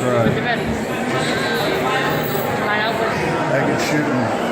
Right. I can shoot him.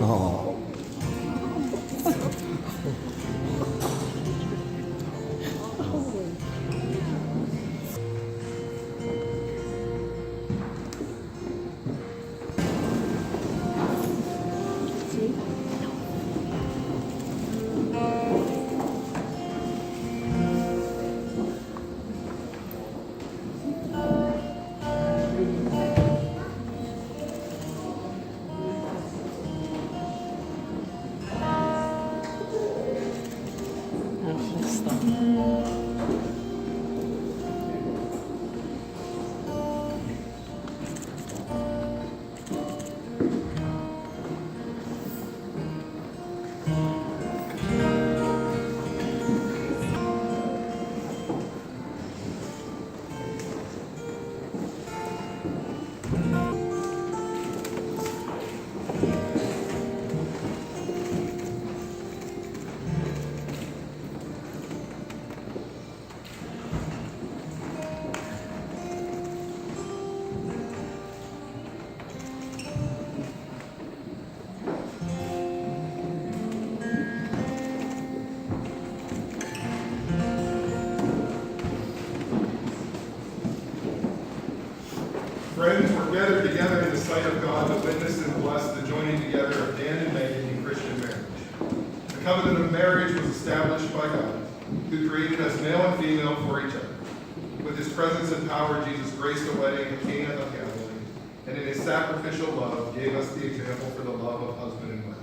Oh. Friends, we're gathered together in the sight of God to witness and bless the joining together of Dan and Megan in Christian marriage. The covenant of marriage was established by God, who created us male and female for each other. With his presence and power, Jesus graced a wedding in Cana of Galilee, and in his sacrificial love gave us the example for the love of husband and wife.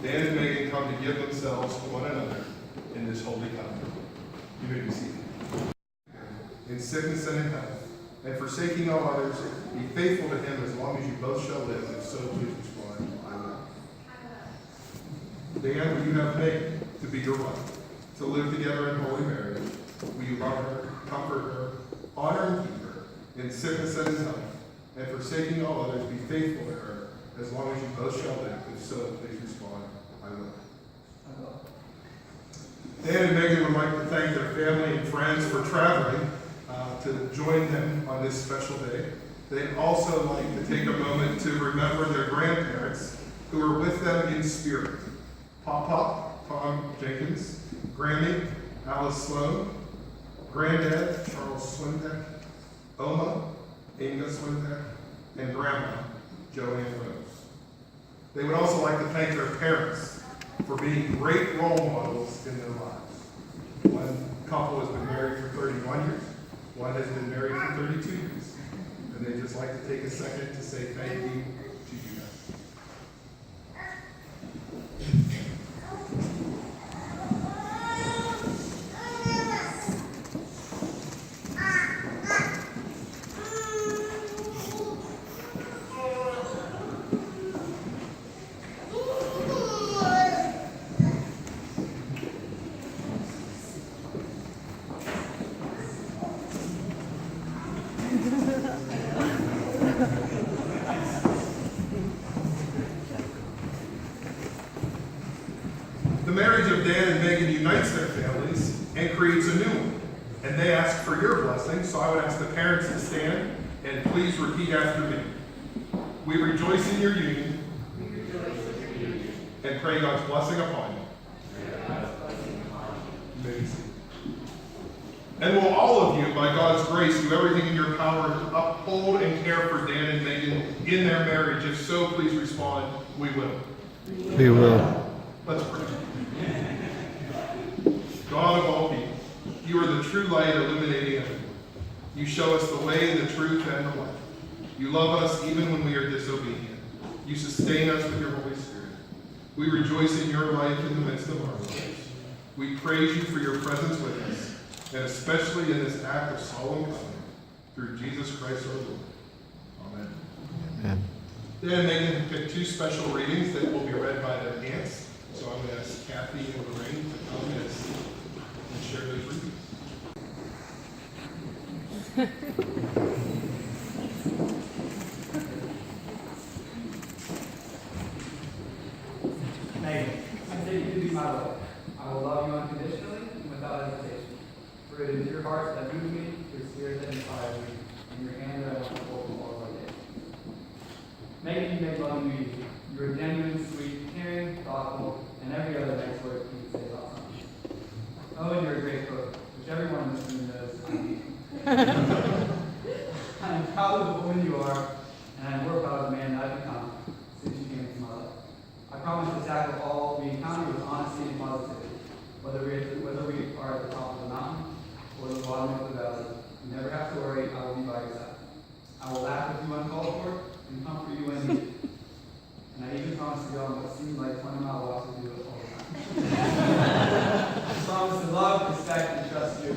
Dan and Megan come to give themselves to one another in this holy covenant. You may be seated. In sickness and in health, and forsaking all others, be faithful to him as long as you both shall live, if so please respond, I will. Dan, will you have Megan to be your wife, to live together in holy marriage? Will you love her, comfort her, honor and keep her, in sickness and in health, and forsaking all others, be faithful to her, as long as you both shall live, if so please respond, I will. I will. Dan and Megan would like to thank their family and friends for traveling to join them on this special day. They'd also like to take a moment to remember their grandparents who are with them in spirit. Papa, Tom Jenkins, Grammy, Alice Sloan, Granddad, Charles Swinbeck, Oma, Inga Swinbeck, and Grandma, Joanne Rose. They would also like to thank their parents for being great role models in their lives. One couple has been married for 31 years. One has been married for 32 years. And they'd just like to take a second to say thank you to you guys. The marriage of Dan and Megan unites their families and creates a new one. And they ask for your blessing, so I would ask the parents to stand and please repeat after me. We rejoice in your union. and pray God's blessing upon you. Amazing. And will all of you, by God's grace, do everything in your power to uphold and care for Dan and Megan in their marriage? If so, please respond, we will. We will. Let's pray. God of all people, you are the true light illuminating everyone. You show us the way, the truth, and the life. You love us even when we are disobedient. You sustain us with your Holy Spirit. We rejoice in your life in the midst of our lives. We praise you for your presence with us, and especially in this act of solemn covenant, through Jesus Christ our Lord. Amen. Amen. Dan and Megan have picked two special readings that will be read by their aunts. So I'm going to ask Kathy and Lorraine to come and share those readings. Megan, I take you to be my love. I will love you unconditionally and without hesitation. For it is your heart that moves me, your spirit that inspires me, and your hand that I want to hold all of my days. Megan, you make loving me easy. You are genuine, sweet, caring, thoughtful, and every other nice word you can say about something. Oh, and you're a great cook, which everyone in this room knows I need. I am proud of the woman you are, and I am more proud of the man that I've become since you came into my life. I promise to tackle all we encounter with honesty and positivity. Whether we are at the top of the mountain or the bottom of the valley, you never have to worry, I will be by your side. I will laugh with you uncalled for and comfort you when needed. And I even promise to go on what seems like 20-mile walks with you all the time. I promise to love, respect, and trust you,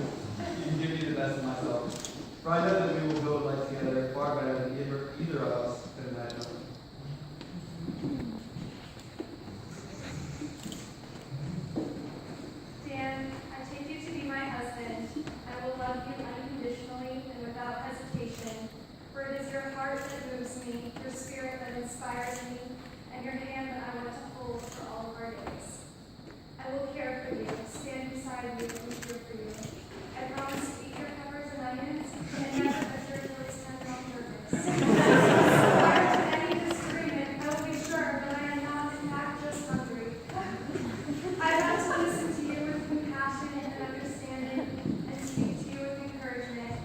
even give you the best of myself. For I know that we will build life together far better than either of us could imagine. Dan, I take you to be my husband. I will love you unconditionally and without hesitation. For it is your heart that moves me, your spirit that inspires me, and your hand that I want to hold for all of our days. I will care for you, stand beside you, and cheer for you. I promise to eat your peppers and onions, and never touch your Achilles tendon on purpose. Prior to any disagreement, I will be sure that I am not, in fact, just hungry. I want to listen to you with compassion and understanding, and speak to you with encouragement.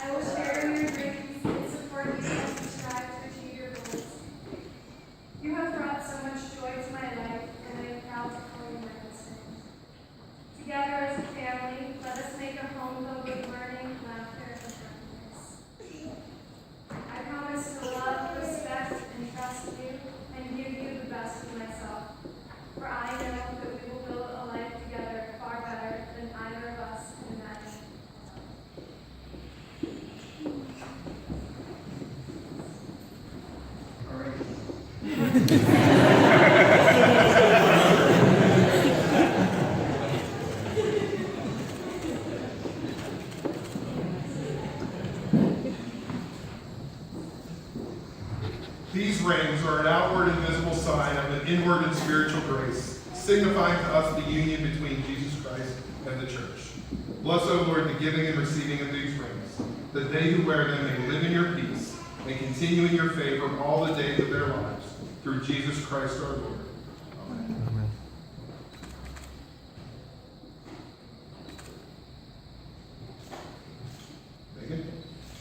I will share in your dreams and support you as you strive to achieve your goals. You have brought so much joy to my life, and I am proud to call you my husband. Together as a family, let us make a home filled with learning, laughter, and happiness. I promise to love, respect, and trust you, and give you the best of myself. For I know that we will build a life together far better than either of us can imagine. All right. These rings are an outward and visible sign of an inward and spiritual grace, signifying to us the union between Jesus Christ and the church. Bless, O Lord, the giving and receiving of these rings, that they who wear them may live in your peace and continue in your favor all the days of their lives, through Jesus Christ our Lord. Amen. Amen. Megan,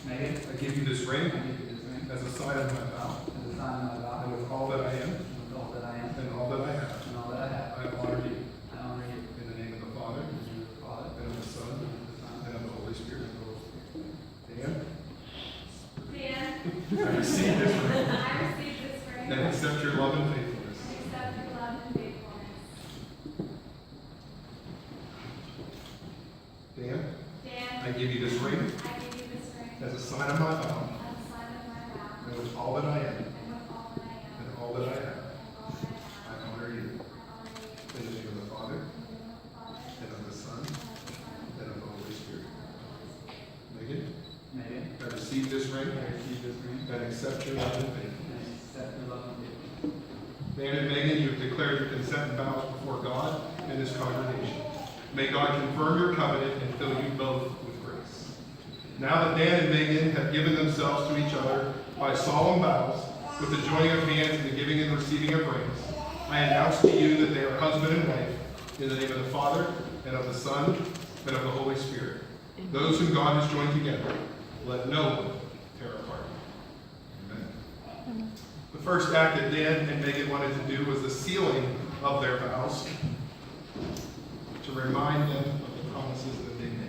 Megan, I give you this ring I give you this ring as a sign of my vow, as a sign of my vow, and with all that I am and with all that I am, and all that I have, and all that I have, I honor you. I honor you. In the name of the Father, In the name of the Father, and of the Son, and of the Son, and of the Holy Spirit. Dan, Dan, I receive this ring I receive this ring and accept your love and faithfulness. and accept your love and faithfulness. Dan, Dan, I give you this ring I give you this ring as a sign of my vow, as a sign of my vow, and with all that I am and with all that I am, and all that I have, and all that I I have, honor you. I honor you. In the name of the Father, In the name of the Father, and of the Son, and of the Son, and of the Holy Spirit. and of the Holy Spirit. Megan, Megan, I receive this ring I receive this ring and accept your love and faithfulness. and accept your love and faithfulness. Dan and Megan, you have declared your consent and vows before God and this congregation. May God confirm your covenant and fill you both with grace. Now that Dan and Megan have given themselves to each other by solemn vows, with the joining of hands and the giving and receiving of rings, I announce to you that they are husband and wife, in the name of the Father, and of the Son, and of the Holy Spirit. Those whom God has joined together, let no one tear apart. Amen. The first act that Dan and Megan wanted to do was the sealing of their vows, to remind them of the promises that they made.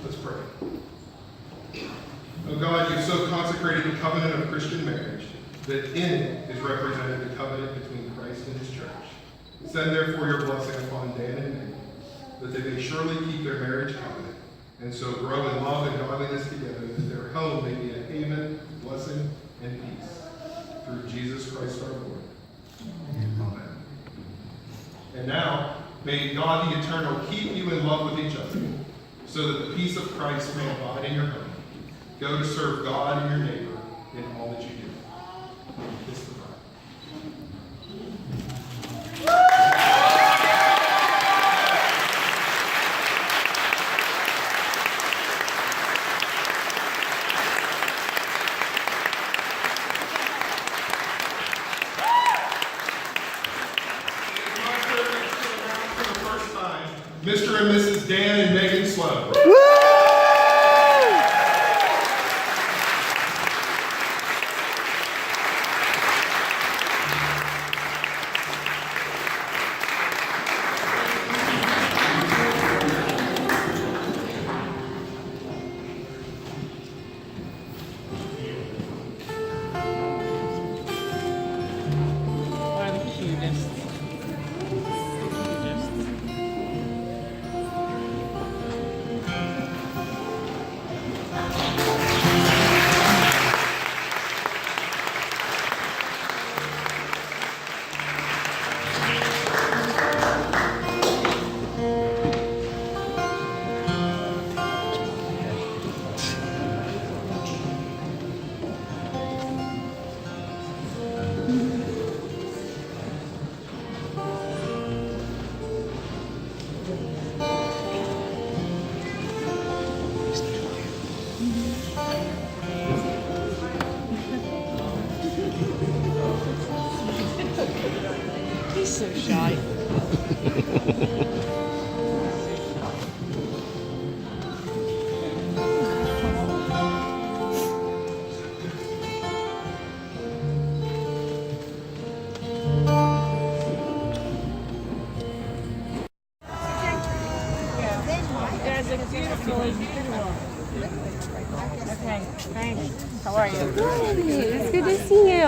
Let's pray. Oh God, you've so consecrated the covenant of Christian marriage that in it is represented the covenant between Christ and his church. Send therefore your blessing upon Dan and Megan, that they may surely keep their marriage covenant, and so grow in love and godliness together, that their home may be a haven, blessing, and peace. Through Jesus Christ our Lord. Amen. And now, may God the Eternal keep you in love with each other, so that the peace of Christ may abide in your home. Go to serve God and your neighbor in all that you do. Kiss the bride. It's my privilege to announce for the first time Mr. and Mrs. Dan and Megan Sloan. He's so shy. There's a beautiful. Okay, thanks. How are you? It's good to see you.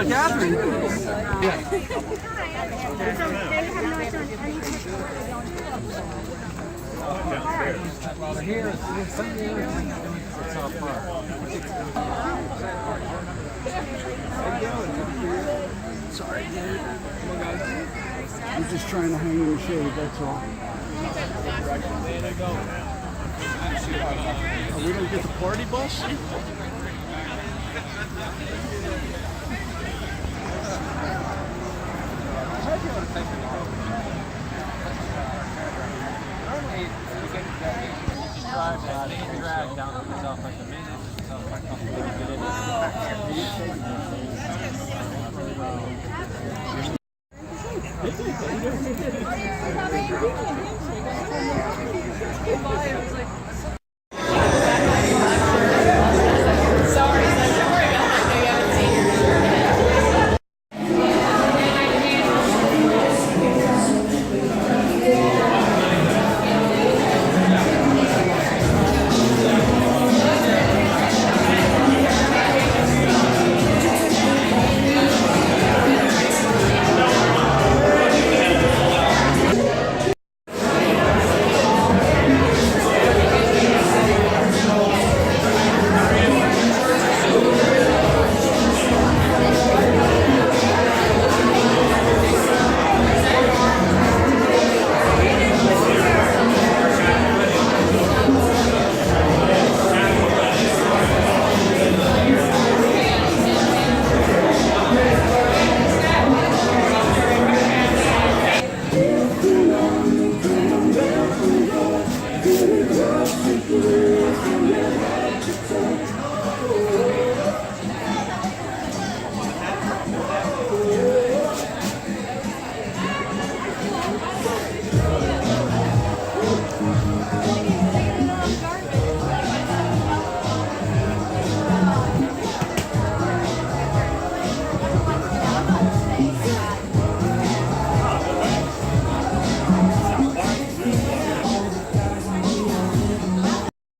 Catherine. Here, it's South Park. Sorry, I'm just trying to hang in the shade, that's all. Oh, we don't get the party bus? Drag down to the South Park.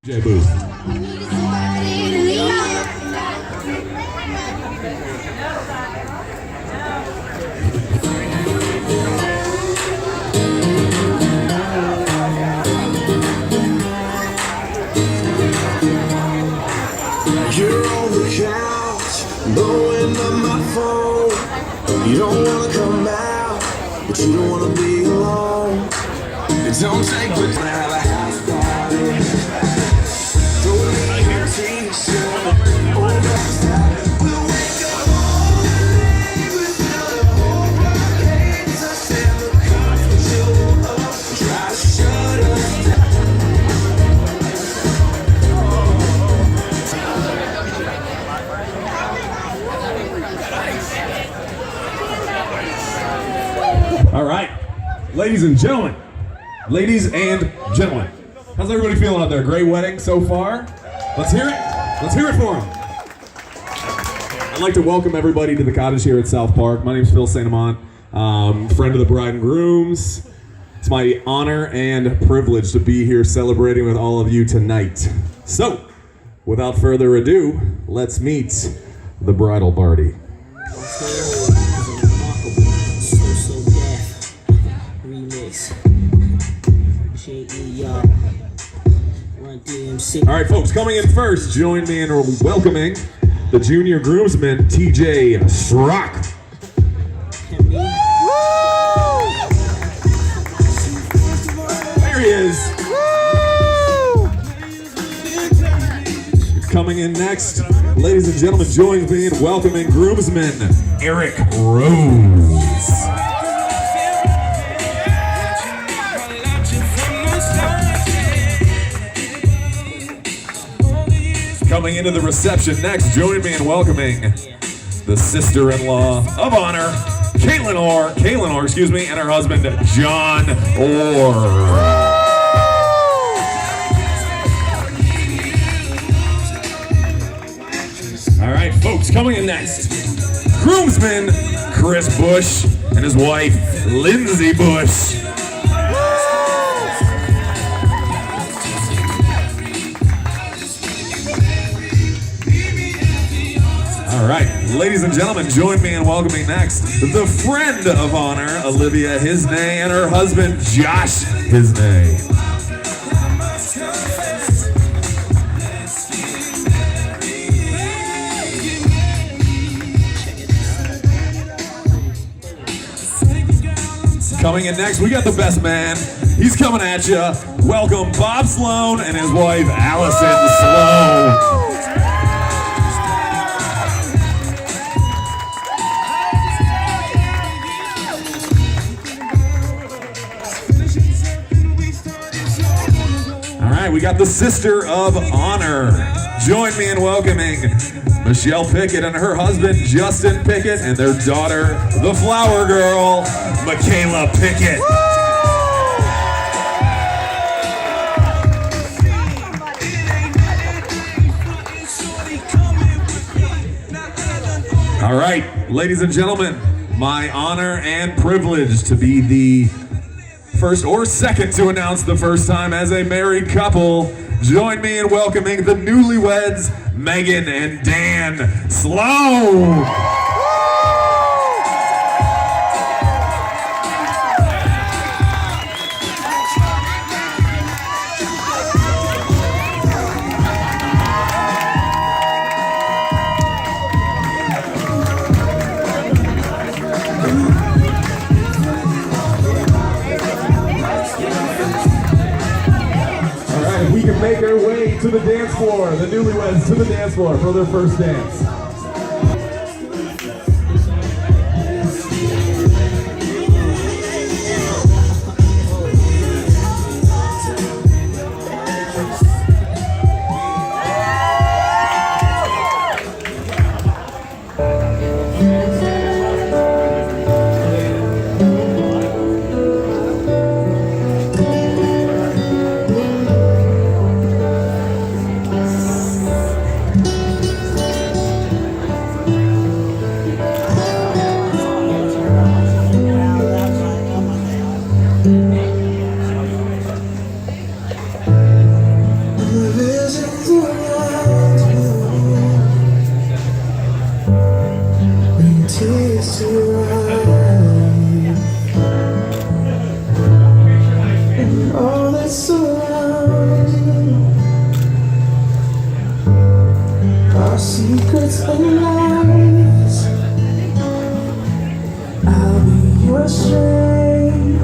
DJ Booth. You're on the couch, blowing up my phone. You don't wanna come out, but you don't wanna be alone. It don't take much to have a house party. Throw me your t-shirt over the side. We'll wake up all day without a whole lot of games. I said the cops will show up, try to shut us down. All right, ladies and gentlemen, how's everybody feeling out there? Great wedding so far? Let's hear it. Let's hear it for them. I'd like to welcome everybody to the cottage here at South Park. My name is Phil Santamont, friend of the bride and grooms. It's my honor and privilege to be here celebrating with all of you tonight. So, without further ado, let's meet the bridal party. All right, folks, coming in first, join me in welcoming the junior groomsman, TJ Srock. There he is. Coming in next, ladies and gentlemen, join me in welcoming groomsman, Eric Rose. Coming into the reception next, join me in welcoming the sister-in-law of honor, Caitlin Orr, and her husband, John Orr. All right, folks, coming in next, groomsman, Chris Bush, and his wife, Lindsay Bush. All right, ladies and gentlemen, join me in welcoming next the friend of honor, Olivia Hisney, and her husband, Josh Hisney. Coming in next, we got the best man. He's coming at you. Welcome Bob Sloan and his wife, Allison Sloan. We got the sister of honor. Join me in welcoming Michelle Pickett and her husband, Justin Pickett, and their daughter, the flower girl, Michaela Pickett. All right, ladies and gentlemen, my honor and privilege to be the first or second to announce the first time as a married couple. Join me in welcoming the newlyweds, Megan and Dan Sloan. We can make our way to the dance floor, the newlyweds to the dance floor for their first dance. your strength.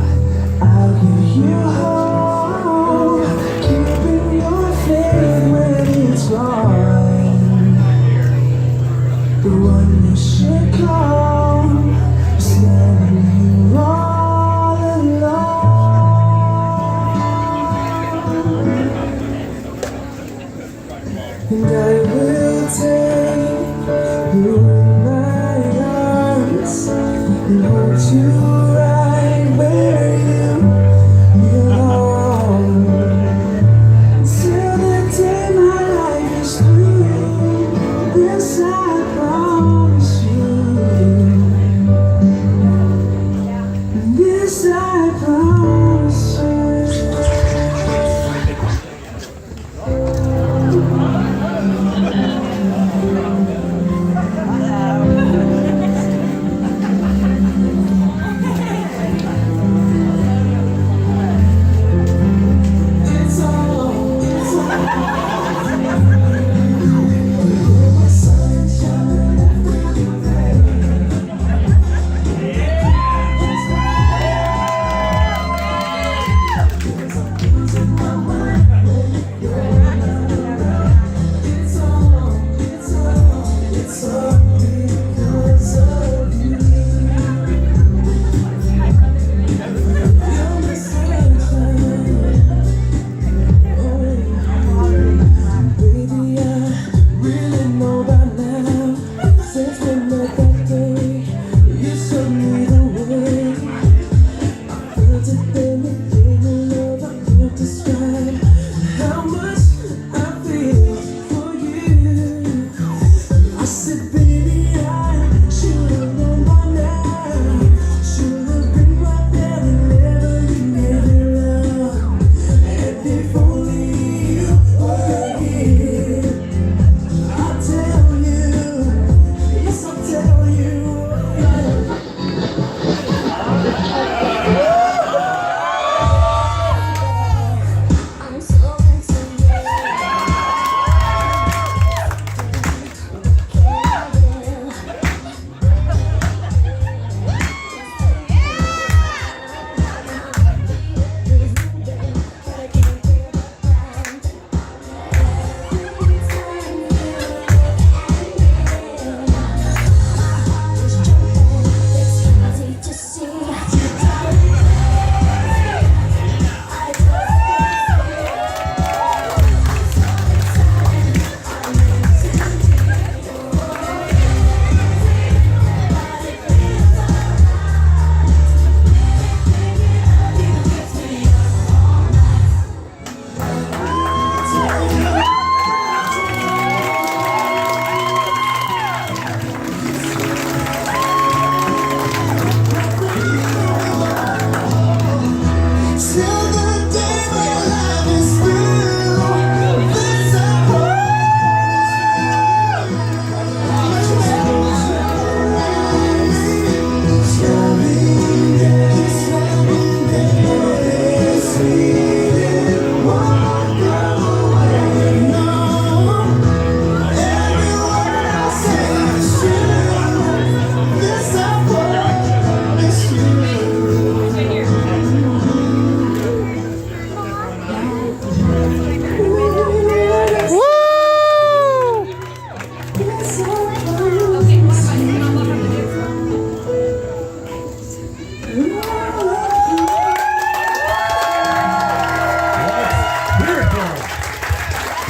I'll give you hope, keeping your faith when it's wrong. The one you should call is letting you all alone. And I will take you in my arms and hold you right where you belong. Till the day my life is through, this I promise you. This I promise you.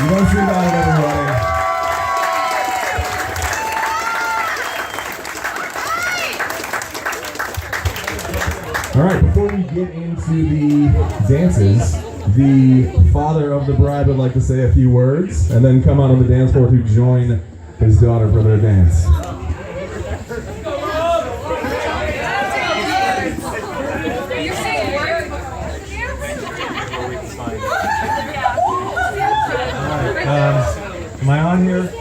Don't shoot out, everybody. All right, before we get into the dances, the father of the bride would like to say a few words and then come out on the dance floor to join his daughter for their dance. Am I on here?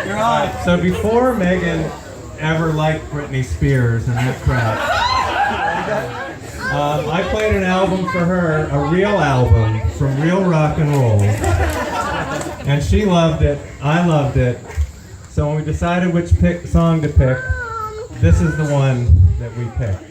You're on. So before Megan ever liked Britney Spears and that crap, I played an album for her, a real album from real rock and roll, and she loved it. I loved it. So when we decided which song to pick, this is the one that we picked.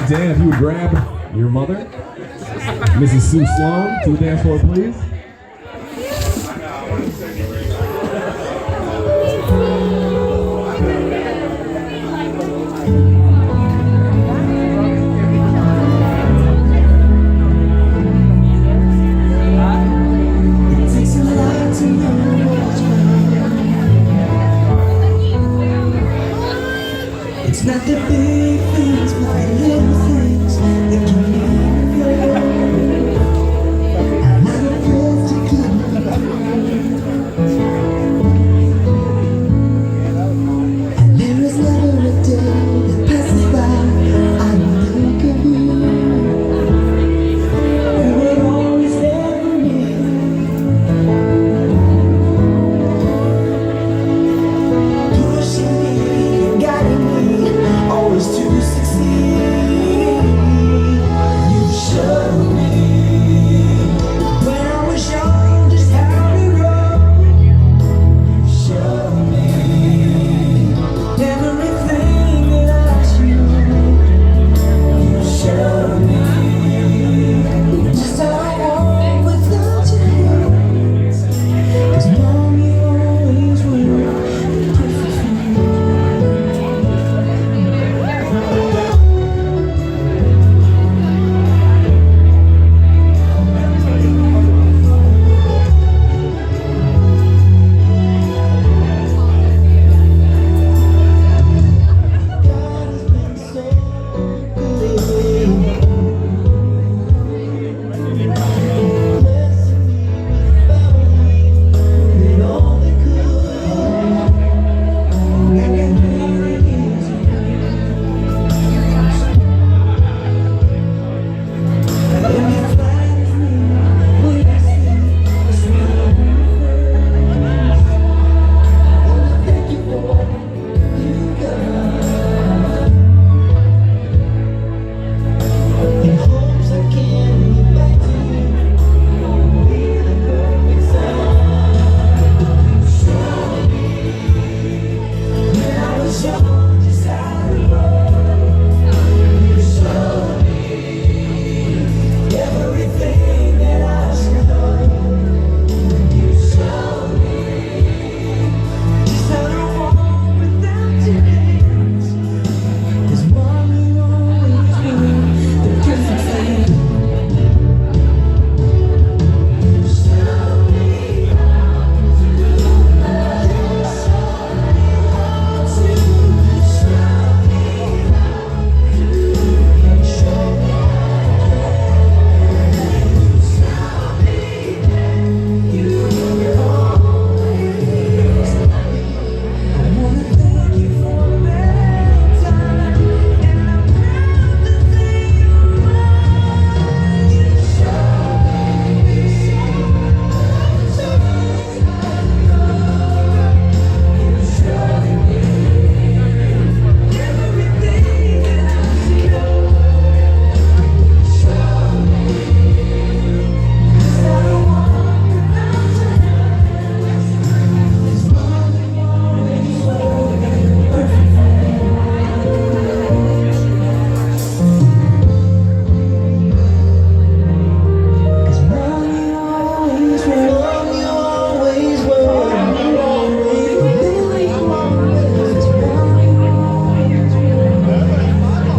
Dan, if you would grab your mother, Mrs. Sue Sloan, to the dance floor, please. It's not the big things, but the little things that can make you I'm not afraid to keep and there is never a day that passes by I don't think of you. You were always there for me. Pushing me, guiding me, always to succeed. You showed me when I was young just how to grow. You showed me everything that I should. You showed me just how I walk without your hands. 'Cause Mom, you always were the perfect friend.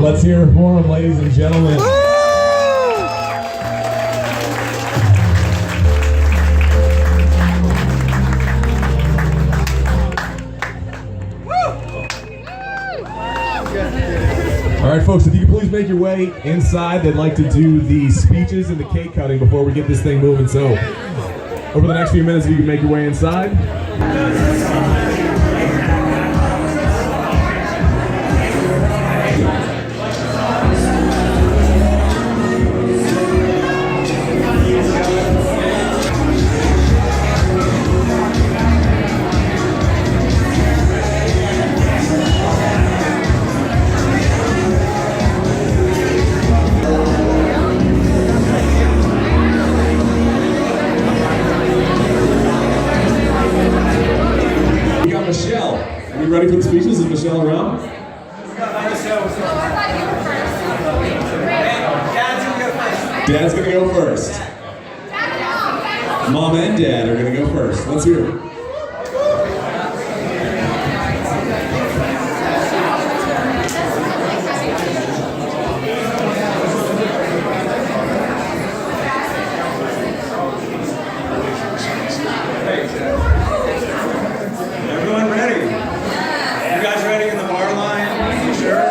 Let's hear it for him, ladies and gentlemen. All right, folks, if you could please make your way inside, they'd like to do the speeches and the cake cutting before we get this thing moving. So, over the next few minutes, if you can make your way inside. Michelle, are you ready for the speeches? Is Michelle around? Michelle, what's up? Dad's gonna go first. Mom and Dad are gonna go first. Let's hear it. Everyone ready? You guys ready in the bar line? You sure?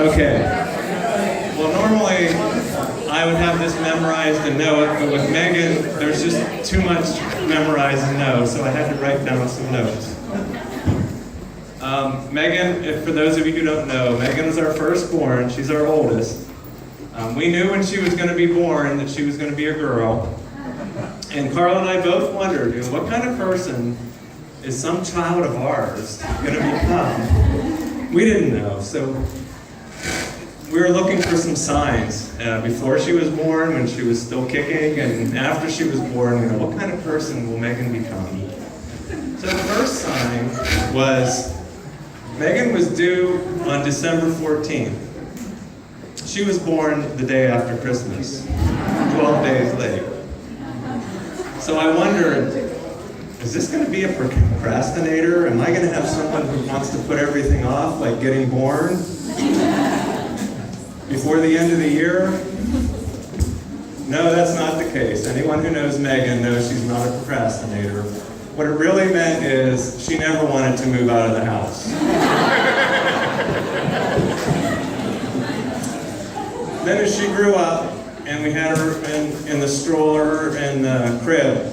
Okay. Well, normally I would have this memorized and know it, but with Megan, there's just too much memorized and know, so I had to write down some notes. Megan, for those of you who don't know, Megan is our firstborn. She's our oldest. We knew when she was going to be born that she was going to be a girl. And Carl and I both wondered, what kind of person is some child of ours going to become? We didn't know, so we were looking for some signs before she was born, when she was still kicking, and after she was born, what kind of person will Megan become? So the first sign was, Megan was due on December 14th. She was born the day after Christmas, 12 days late. So I wondered, is this going to be a procrastinator? Am I going to have someone who wants to put everything off, like getting born before the end of the year? No, that's not the case. Anyone who knows Megan knows she's not a procrastinator. What it really meant is she never wanted to move out of the house. Then as she grew up, and we had her in the stroller and the crib,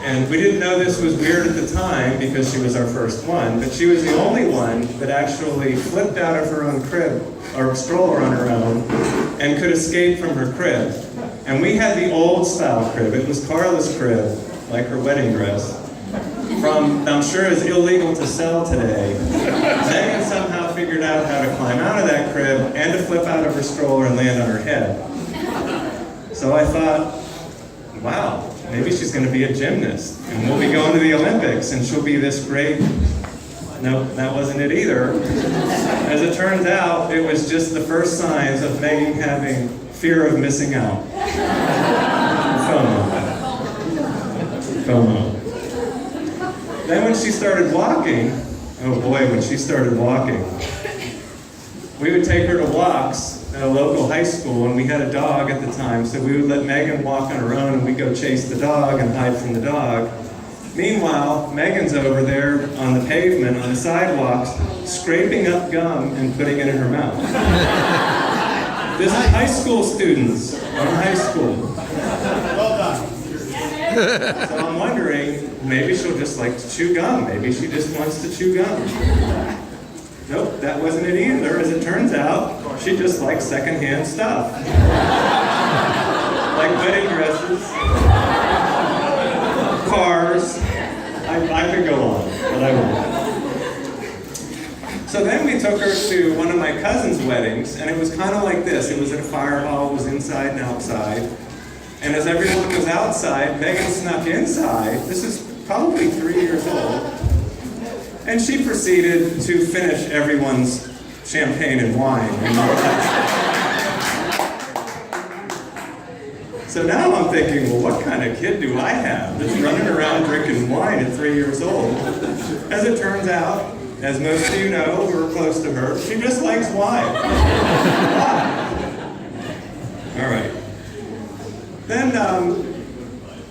and we didn't know this was weird at the time because she was our first one, but she was the only one that actually flipped out of her own crib, or stroller on her own, and could escape from her crib. And we had the old style crib. It was Carla's crib, like her wedding dress, from, I'm sure is illegal to sell today. Megan somehow figured out how to climb out of that crib and to flip out of her stroller and land on her head. So I thought, wow, maybe she's going to be a gymnast, and we'll be going to the Olympics, and she'll be this great. No, that wasn't it either. As it turns out, it was just the first signs of Megan having fear of missing out. FOMO. Then when she started walking, oh boy, when she started walking, we would take her to walks at a local high school, and we had a dog at the time, so we would let Megan walk on her own, and we'd go chase the dog and hide from the dog. Meanwhile, Megan's over there on the pavement, on the sidewalks, scraping up gum and putting it in her mouth. This is high school students on high school. Well done. So I'm wondering, maybe she'll just like to chew gum. Maybe she just wants to chew gum. Nope, that wasn't it either. As it turns out, she just likes secondhand stuff. Like wedding dresses, cars. I could go on, but I won't. So then we took her to one of my cousin's weddings, and it was kind of like this. It was at a fire hall, it was inside and outside. And as everyone was outside, Megan snuck inside. This is probably 3 years old. And she proceeded to finish everyone's champagne and wine. So now I'm thinking, well, what kind of kid do I have that's running around drinking wine at 3 years old? As it turns out, as most of you know who are close to her, she just likes wine. All right. Then a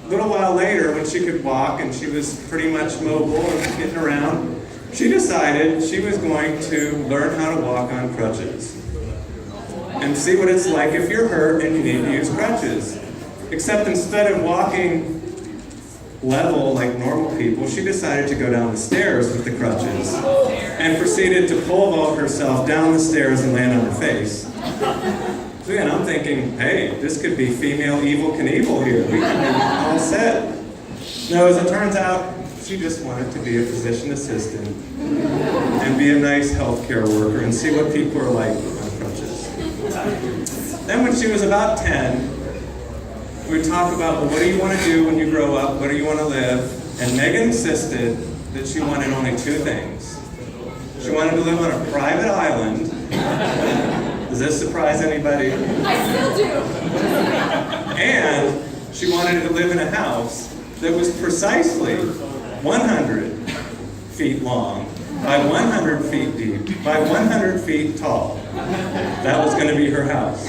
little while later, when she could walk and she was pretty much mobile and getting around, she decided she was going to learn how to walk on crutches and see what it's like if you're hurt and you need to use crutches. Except instead of walking level like normal people, she decided to go down the stairs with the crutches and proceeded to pole vault herself down the stairs and land on her face. So again, I'm thinking, hey, this could be female Evel Knievel here. We could be all set. No, as it turns out, she just wanted to be a physician assistant and be a nice healthcare worker and see what people are like on crutches. Then when she was about 10, we would talk about, well, what do you want to do when you grow up? Where do you want to live? And Megan insisted that she wanted only two things. She wanted to live on a private island the Does this surprise anybody? I still do. And she wanted to live in a house that was precisely 100 feet long, by 100 feet deep, by 100 feet tall. That was going to be her house.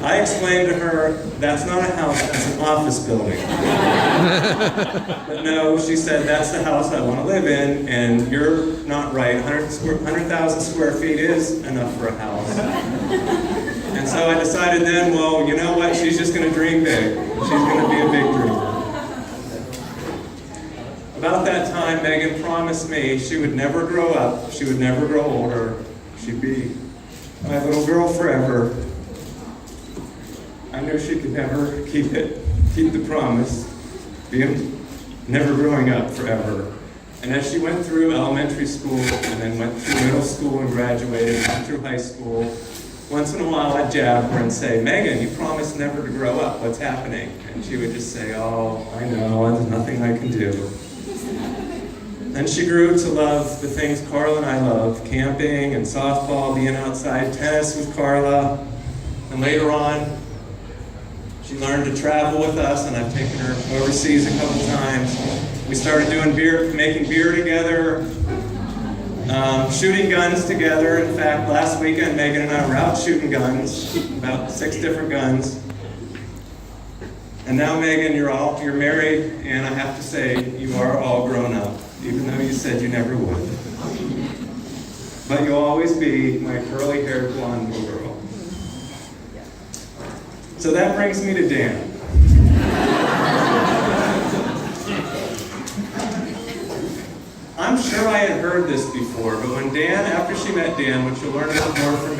I explained to her, that's not a house, that's an office building. But no, she said, that's the house I want to live in, and you're not right. 100,000 square feet is enough for a house. And so I decided then, well, you know what, she's just going to dream big. She's going to be a big dreamer. About that time, Megan promised me she would never grow up, she would never grow older, she'd be my little girl forever. I knew she could never keep the promise, being never growing up forever. And as she went through elementary school and then went through middle school and graduated, and went through high school, once in a while I'd jab her and say, Megan, you promised never to grow up, what's happening? And she would just say, oh, I know, there's nothing I can do. Then she grew to love the things Carla and I love, camping and softball, being outside, tennis with Carla. And later on, she learned to travel with us, and I've taken her overseas a couple times. We started doing making beer together, shooting guns together. In fact, last weekend, Megan and I were out shooting guns, about 6 different guns. And now, Megan, you're married, and I have to say, you are all grown up, even though you said you never would. But you'll always be my curly-haired blonde little girl. So that brings me to Dan. I'm sure I had heard this before, but when Dan, after she met Dan, which you'll learn a bit more from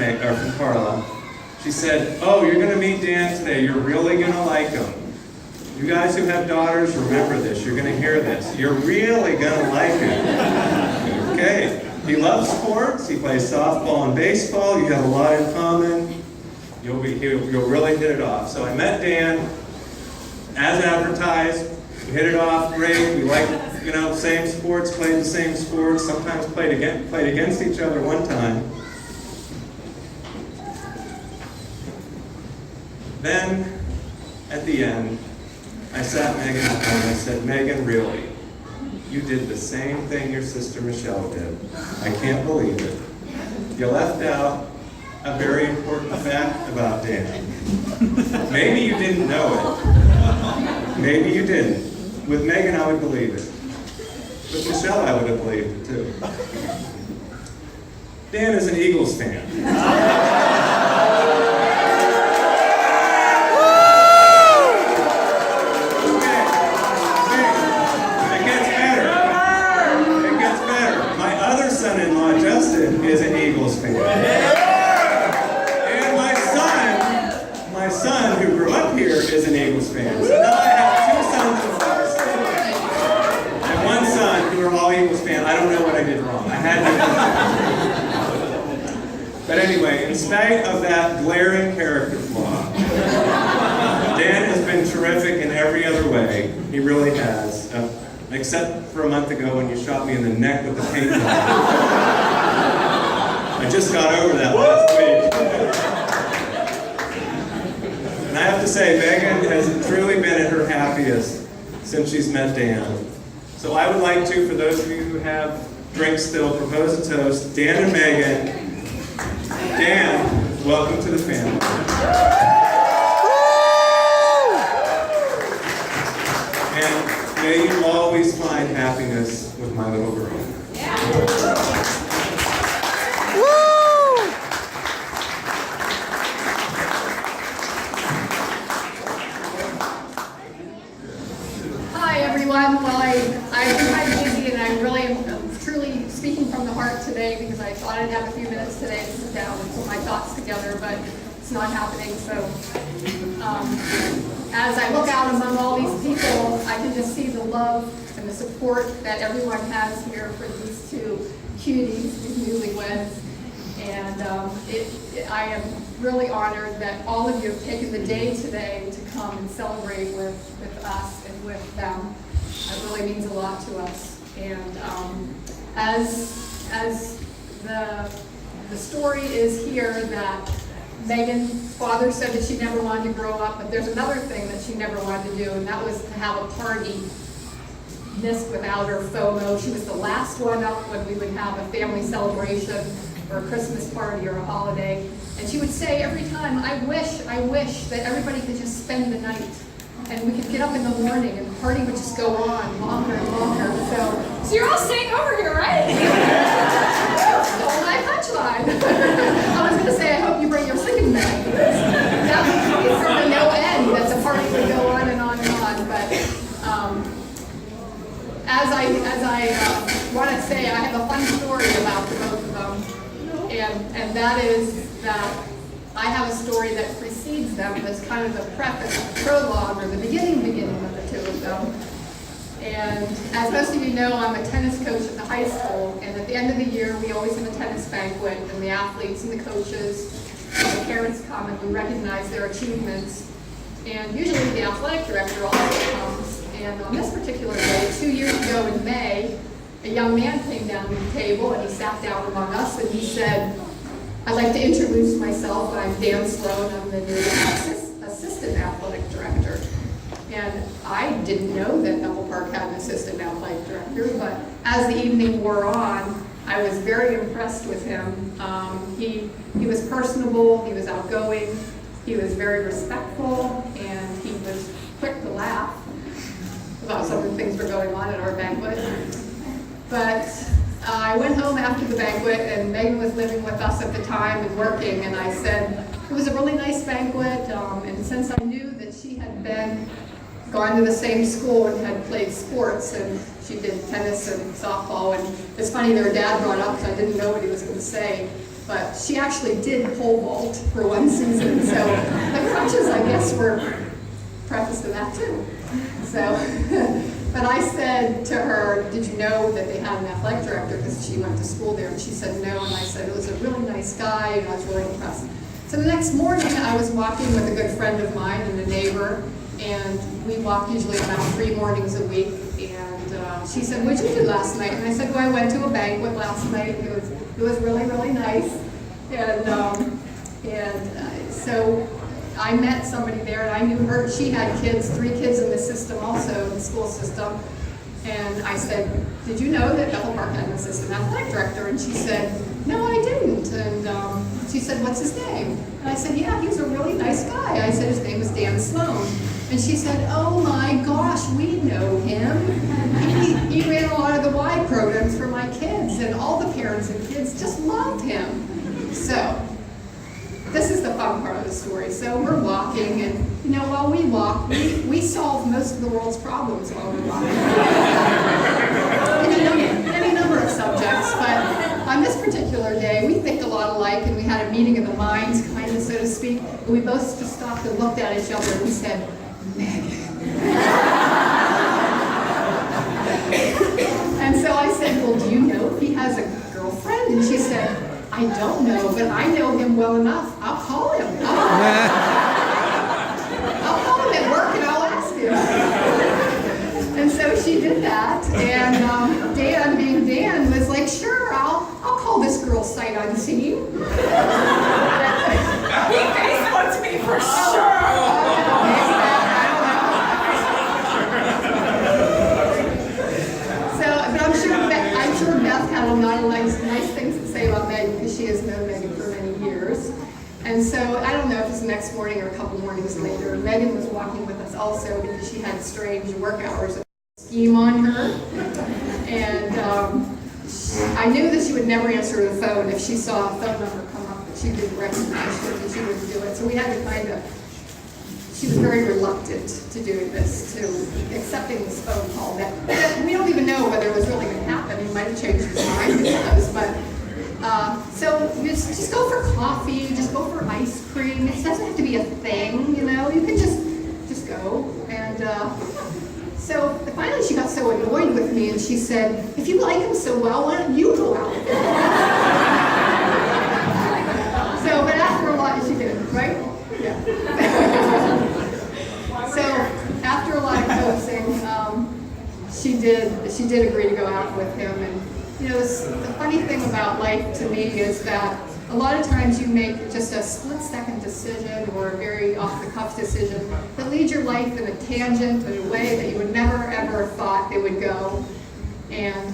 Carla, she said, oh, you're going to meet Dan today, you're really going to like him. You guys who have daughters, remember this, you're going to hear this. You're really going to like him. Okay. He loves sports, he plays softball and baseball, you have a lot in common. You'll really hit it off. So I met Dan, as advertised. We hit it off great. We liked, same sports, played the same sports. Sometimes played against each other one time. Then, at the end, I sat Megan down and I said, Megan, really, you did the same thing your sister Michelle did. I can't believe it. You left out a very important fact about Dan. Maybe you didn't know it. Maybe you didn't. With Megan, I would believe it. With Michelle, I would have believed it too. Dan is an Eagles fan. It gets better. My other son-in-law, Justin, is an Eagles fan. My son, who grew up here, is an Eagles fan. So now I have 2 sons and one son who are all Eagles fans. I don't know what I did wrong. I had to. But anyway, in spite of that glaring character flaw, Dan has been terrific in every other way. He really has. Except for a month ago when you shot me in the neck with a paintball. I just got over that last week. And I have to say, Megan has truly been at her happiest since she's met Dan. So I would like to, for those of you who have drinks still, propose a toast. Dan and Megan. Dan, welcome to the family. And may you always find happiness with my little girl. Hi everyone. Well, I've been kind of busy and I really am truly speaking from the heart today because I thought I'd have a few minutes today to sit down and put my thoughts together, but it's not happening. So as I look out among all these people, I can just see the love and the support that everyone has here for these 2 cuties, these newlyweds. And I am really honored that all of you have taken the day today to come and celebrate with us and with them. It really means a lot to us. And as the the story is here that Megan's father said that she never wanted to grow up, but there's another thing that she never wanted to do, and that was to have a party. Missed without her FOMO. She was the last one up when we would have a family celebration or a Christmas party or a holiday. And she would say every time, I wish that everybody could just spend the night. And we could get up in the morning and the party would just go on longer and longer. So you're all staying over here, right? Stole my punchline. I was going to say, I hope you bring your sleeping bag. That would be sort of no end, that the party would go on and on and on. But as I want to say, I have a fun story about the both of them. And that is that I have a story that precedes them as kind of the preface, prologue, or the beginning of the two of them. And as most of you know, I'm a tennis coach at the high school, and at the end of the year, we always have a tennis banquet, and the athletes and the coaches and the parents come and we recognize their achievements. And usually the athletic director also comes. And on this particular day, 2 years ago in May, a young man came down to the table and he sat down among us and he said, I'd like to introduce myself. I'm Dan Sloan. I'm the new assistant athletic director. And I didn't know that Bethel Park had an assistant athletic director, but as the evening wore on, I was very impressed with him. He was personable, he was outgoing, he was very respectful, and he was quick to laugh about some of the things that were going on at our banquet. But I went home after the banquet, and Megan was living with us at the time and working, and I said, it was a really nice banquet, and since I knew that she had gone to the same school and had played sports, and she did tennis and softball, and it's funny, their dad brought up, because I didn't know what he was going to say, but she actually did pole vault for one season, so the crutches, I guess, were preface to that too. So, but I said to her, did you know that they had an athletic director, because she went to school there, and she said no, and I said it was a really nice guy, and I was really impressed. So the next morning, I was walking with a good friend of mine and a neighbor, and we walk usually about 3 mornings a week, and she said, what'd you do last night? And I said, well, I went to a banquet last night, it was really, really nice, and so I met somebody there, and I knew her. She had kids, 3 kids in the system also, in the school system. And I said, did you know that Bethel Park had an assistant athletic director? And she said, no, I didn't. And she said, what's his name? And I said, yeah, he's a really nice guy. I said, his name is Dan Sloan. And she said, oh my gosh, we know him. He ran a lot of the Y programs for my kids, and all the parents and kids just loved him. So, this is the fun part of the story. So we're walking, and while we walk, we solve most of the world's problems while we're walking. Any number of subjects, but on this particular day, we think a lot alike, and we had a meeting of the minds, kind of, so to speak, and we both just stopped and looked at each other, and we said, Megan. And so I said, well, do you know if he has a girlfriend? And she said, I don't know, but I know him well enough. I'll call him. I'll call him at work and I'll ask him. And so she did that, and Dan, being Dan, was like, sure, I'll call this girl sight unseen. He Facebooked me for sure. I'm sure Beth had a lot of nice things to say about Megan, because she has known Megan for many years. And so I don't know if it's the next morning or a couple mornings later, Megan was walking with us also because she had strange work hours scheme on her. And I knew that she would never answer the phone if she saw a phone number come up that she didn't recognize, that she wouldn't do it. So we had to she was very reluctant to doing this, to accepting this phone call that we don't even know whether it was really going to happen. He might have changed his mind, who knows, but so just go for coffee, just go for ice cream. It doesn't have to be a thing, you can just go. And so finally she got so annoyed with me, and she said, if you like him so well, why don't you go out with him? So, but after a lot, she did, right? Yeah. So after a lot of coaxing, she did agree to go out with him. And the funny thing about life to me is that a lot of times you make just a split-second decision or a very off-the-cuff decision that leads your life in a tangent, in a way that you would never ever have thought they would go. And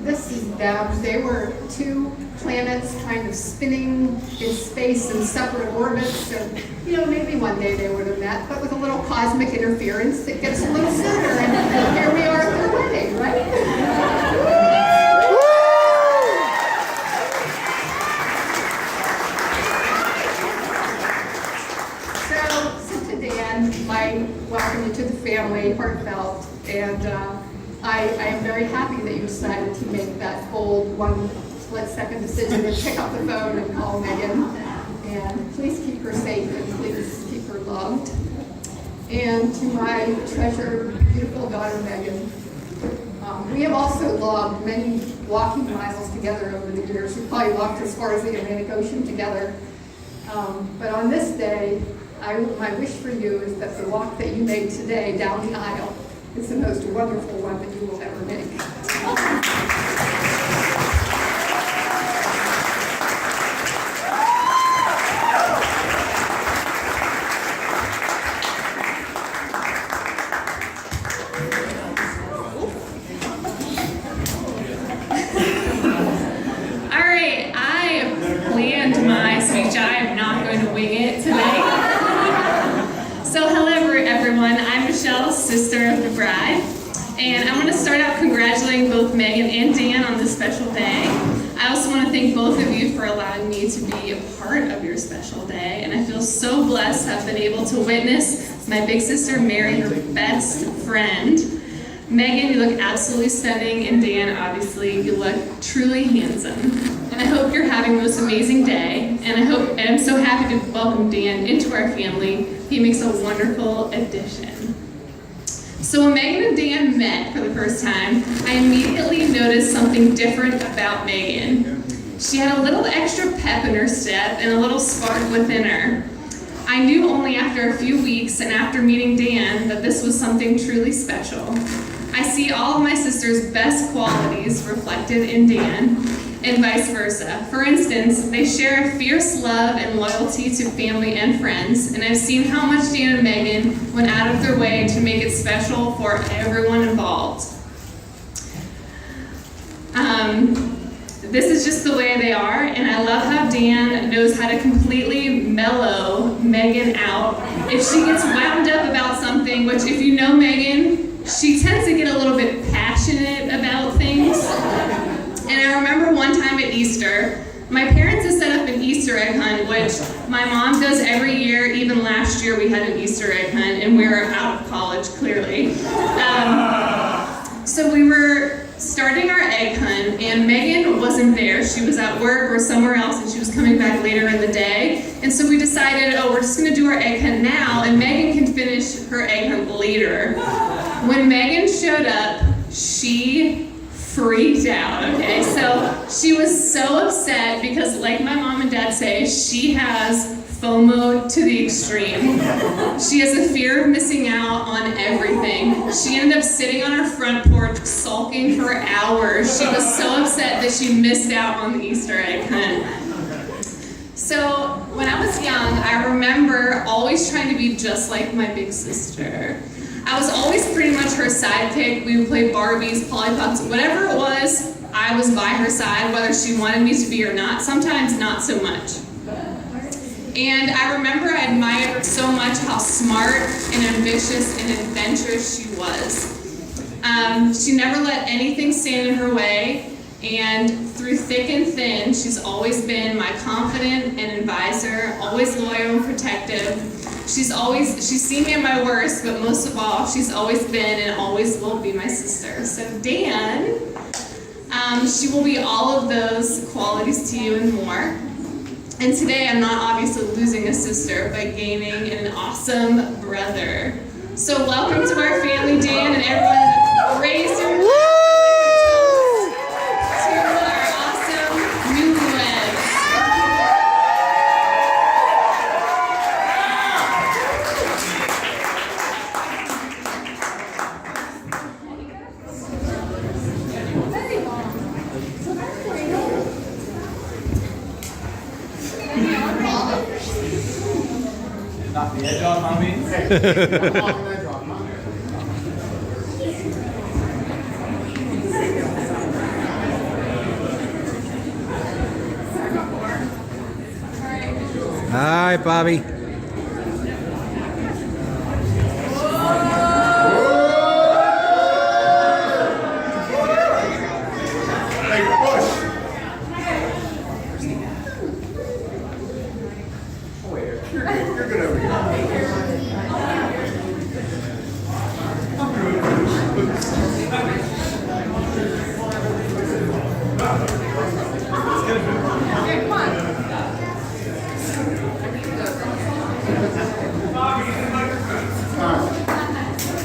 this is them. They were two planets kind of spinning in space in separate orbits, and maybe one day they would have met, but with a little cosmic interference that gets a little sooner, and here we are at their wedding, right? So to Dan, I welcome you to the family, heartfelt, and I am very happy that you decided to make that bold one split-second decision and pick up the phone and call Megan. And please keep her safe and please keep her loved. And to my treasured, beautiful daughter Megan, we have also logged many walking miles together over the years. We probably walked as far as the Atlantic Ocean together. But on this day, my wish for you is that the walk that you made today down the aisle is the most wonderful one that you will ever make. All right, I planned my speech. I am not going to wing it today. So hello everyone, I'm Michelle, sister of the bride, and I want to start out congratulating both Megan and Dan on this special day. I also want to thank both of you for allowing me to be a part of your special day, and I feel so blessed to have been able to witness my big sister marry her best friend. Megan, you look absolutely stunning, and Dan, obviously, you look truly handsome. And I hope you're having the most amazing day, and I'm so happy to welcome Dan into our family. He makes a wonderful addition. So when Megan and Dan met for the first time, I immediately noticed something different about Megan. She had a little extra pep in her step and a little spark within her. I knew only after a few weeks and after meeting Dan that this was something truly special. I see all of my sister's best qualities reflected in Dan, and vice versa. For instance, they share a fierce love and loyalty to family and friends, and I've seen how much Dan and Megan went out of their way to make it special for everyone involved. This is just the way they are, and I love how Dan knows how to completely mellow Megan out if she gets wound up about something, which if you know Megan, she tends to get a little bit passionate about things. And I remember one time at Easter, my parents had set up an Easter egg hunt, which my mom does every year. Even last year we had an Easter egg hunt, and we were out of college, clearly. So we were starting our egg hunt, and Megan wasn't there. She was at work or somewhere else, and she was coming back later in the day. And so we decided, we're just gonna do our egg hunt now, and Megan can finish her egg hunt later. When Megan showed up, she freaked out, okay? So she was so upset because, like my mom and dad say, she has FOMO to the extreme. She has a fear of missing out on everything. She ended up sitting on her front porch sulking for hours. She was so upset that she missed out on the Easter egg hunt. So when I was young, I remember always trying to be just like my big sister. I was always pretty much her sidekick. We would play Barbies, Polly Pops, whatever it was, I was by her side, whether she wanted me to be or not. Sometimes not so much. And I remember I admired so much how smart and ambitious and adventurous she was. She never let anything stand in her way, and through thick and thin, she's always been my confidant and advisor, always loyal and protective. She's seen me at my worst, but most of all, she's always been and always will be my sister. So Dan, she will be all of those qualities to you and more. And today, I'm not obviously losing a sister, but gaining an awesome brother. So welcome to our family, Dan, and everyone raise your glass to our awesome newlyweds. I'm walking that drop, huh? Hi, Bobby. You're good over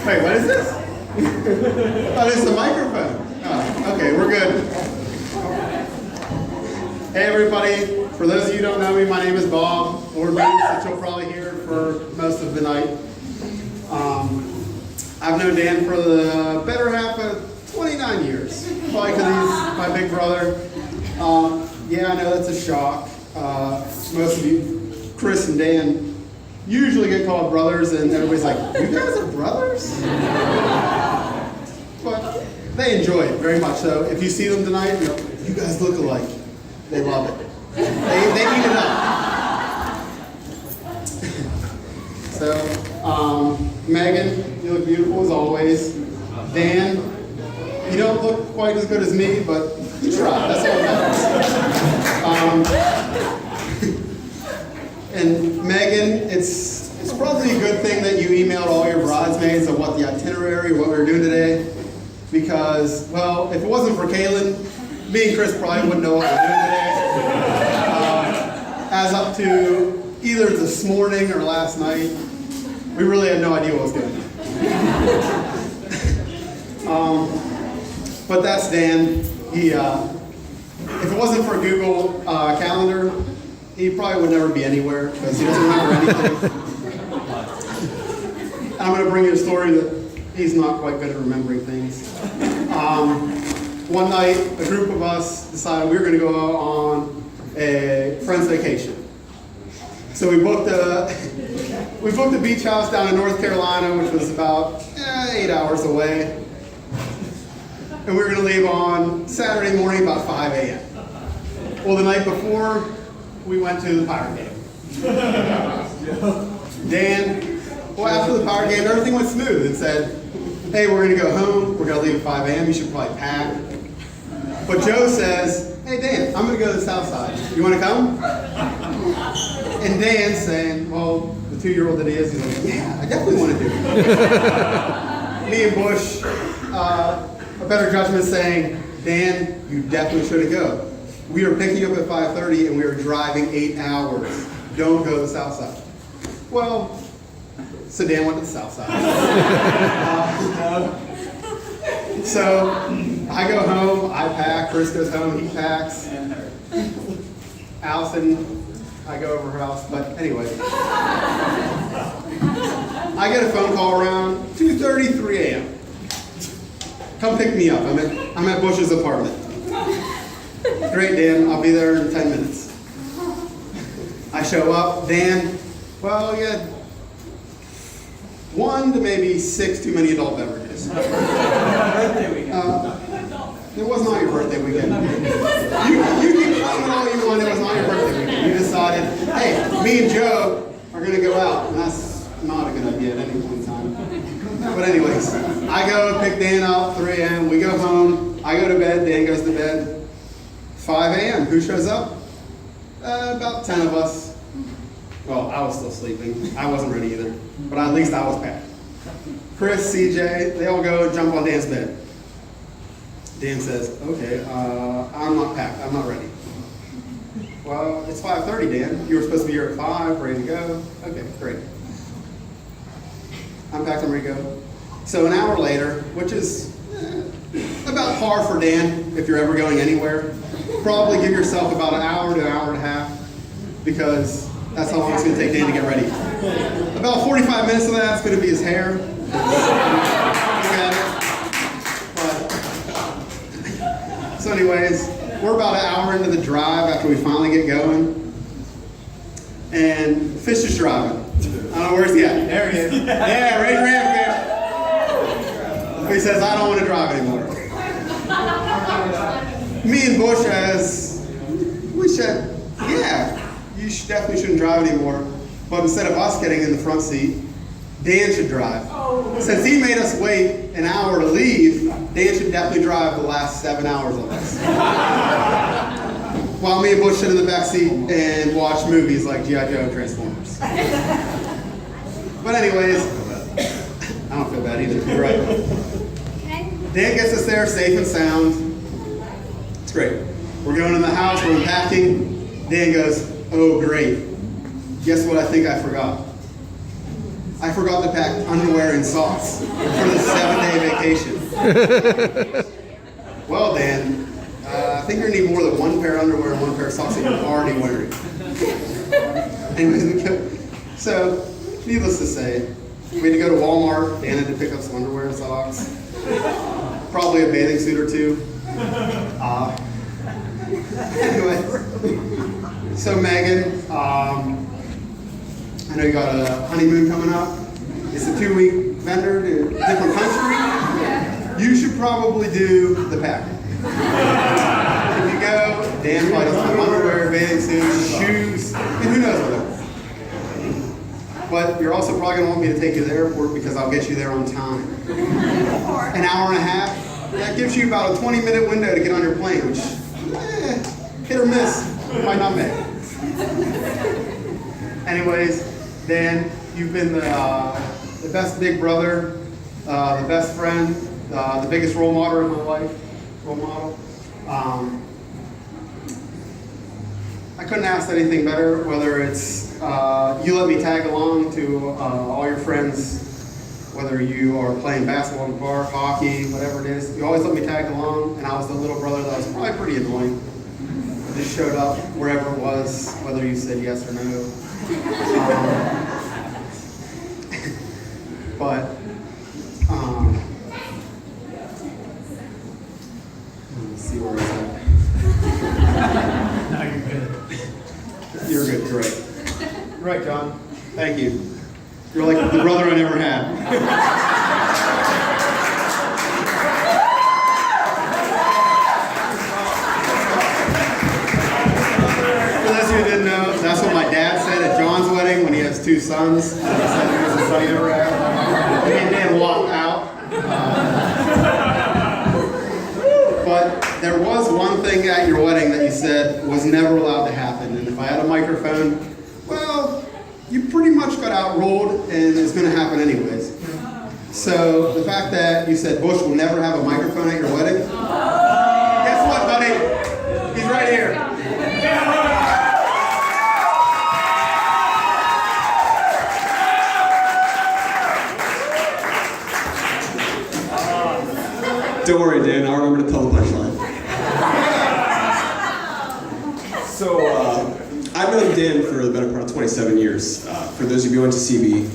Wait, what is this? Oh, this is a microphone. Oh, okay, we're good. Hey, everybody. For those of you who don't know me, my name is Bob, or Bruce, that you'll probably hear for most of the night. I've known Dan for the better half of 29 years, probably because he's my big brother. Yeah, I know that's a shock. Most of you, Chris and Dan, usually get called brothers, and everybody's like, you guys are brothers? But they enjoy it very much. So if you see them tonight, you guys look alike. They love it. They eat it up. So, Megan, you look beautiful as always. Dan, you don't look quite as good as me, but you try. That's all that matters. And Megan, it's probably a good thing that you emailed all your bridesmaids of what the itinerary, what we were doing today, because, well, if it wasn't for Kaylin, me and Chris probably wouldn't know what we were doing today. As up to either this morning or last night, we really had no idea what was going on. But that's Dan. He, if it wasn't for Google Calendar, he probably would never be anywhere because he doesn't remember anything. I'm going to bring you a story that he's not quite good at remembering things. One night, a group of us decided we were going to go on a friend's vacation. So we booked a beach house down in North Carolina, which was about 8 hours away. And we were going to leave on Saturday morning about 5 a.m. Well, the night before, we went to the Pirate game. Dan, well, after the Pirate game, everything went smooth and said, hey, we're going to go home. We're going to leave at 5 a.m. You should probably pack. But Joe says, hey, Dan, I'm going to go to the south side. You want to come? And Dan's saying, well, the 2-year-old that he is, he's like, yeah, I definitely want to do it. Me and Bush, a better judgment saying, Dan, you definitely shouldn't go. We are picking up at 5:30 and we are driving 8 hours. Don't go to the south side. Well, so Dan went to the south side. So I go home, I pack, Chris goes home, he packs. Allison, I go over her house, but anyway. I get a phone call around 2:30, 3 a.m. Come pick me up. I'm at Bush's apartment. Great, Dan, I'll be there in 10 minutes. I show up, Dan, well, you had 1 to maybe 6 too many adult beverages. It was not your birthday weekend. You can claim it all you want, it was not your birthday weekend. You decided, hey, me and Joe are going to go out. And that's not a good idea at any point in time. But anyways, I go pick Dan up, 3 a.m. We go home. I go to bed. Dan goes to bed. 5 a.m. Who shows up? About 10 of us. Well, I was still sleeping. I wasn't ready either. But at least I was packed. Chris, CJ, they all go and jump on Dan's bed. Dan says, okay, I'm not packed. I'm not ready. Well, it's 5:30, Dan. You were supposed to be here at 5, ready to go. Okay, great. I'm packed, I'm ready to go. So an hour later, which is about par for Dan if you're ever going anywhere, probably give yourself about an hour to an hour and a half because that's how long it's going to take Dan to get ready. About 45 minutes of that's going to be his hair. So anyways, we're about an hour into the drive after we finally get going. And Fish is driving. I don't Oh, where's he at? There he is. Yeah, raise your hand, kid. He says, I don't want to drive anymore. Me and Bush, we said, yeah, you definitely shouldn't drive anymore. But instead of us getting in the front seat, Dan should drive. Since he made us wait an hour to leave, Dan should definitely drive the last 7 hours of us. While me and Bush sit in the back seat and watch movies like G.I. Joe and Transformers. But anyways, I don't feel bad either. You're right. Dan gets us there safe and sound. It's great. We're going in the house, we're unpacking. Dan goes, oh great. Guess what I think I forgot? I forgot to pack underwear and socks for the 7-day vacation. Well, Dan, I think you're going to need more than one pair of underwear and one pair of socks that you're already wearing. Anyways, so, needless to say, we had to go to Walmart. Dan had to pick up some underwear and socks. Probably a bathing suit or two. Anyway, so Megan, I know you got a honeymoon coming up. It's a 2-week vendor to a different country. You should probably do the packing. If you go, Dan probably doesn't have underwear, bathing suits, shoes, and who knows what else. But you're also probably going to want me to take you to the airport because I'll get you there on time. An hour and a half. That gives you about a 20-minute window to get on your plane, which, hit or miss, you might not make. Anyways, Dan, you've been the best big brother, the best friend, the biggest role model in my life. I couldn't ask anything better, whether it's you let me tag along to all your friends, whether you are playing basketball in the park, hockey, whatever it is. You always let me tag along, and I was the little brother that was probably pretty annoying. I just showed up wherever it was, whether you said yes or no. But let's see where it's at. Now you're good. You're good, you're right. You're right, John. Thank you. You're like the brother I never had. For those of you who didn't know, that's what my dad said at John's wedding when he has 2 sons. He said he was the son he never had. Me and Dan walked out. But there was one thing at your wedding that you said was never allowed to happen. And if I had a microphone, well, you pretty much got outruled and it's going to happen anyways. So the fact that you said Bush will never have a microphone at your wedding, guess what, buddy? He's right here. Don't worry, Dan, I'll remember to tell the punchline. So, I've known Dan for the better part of 27 years. For those of you who went to CB,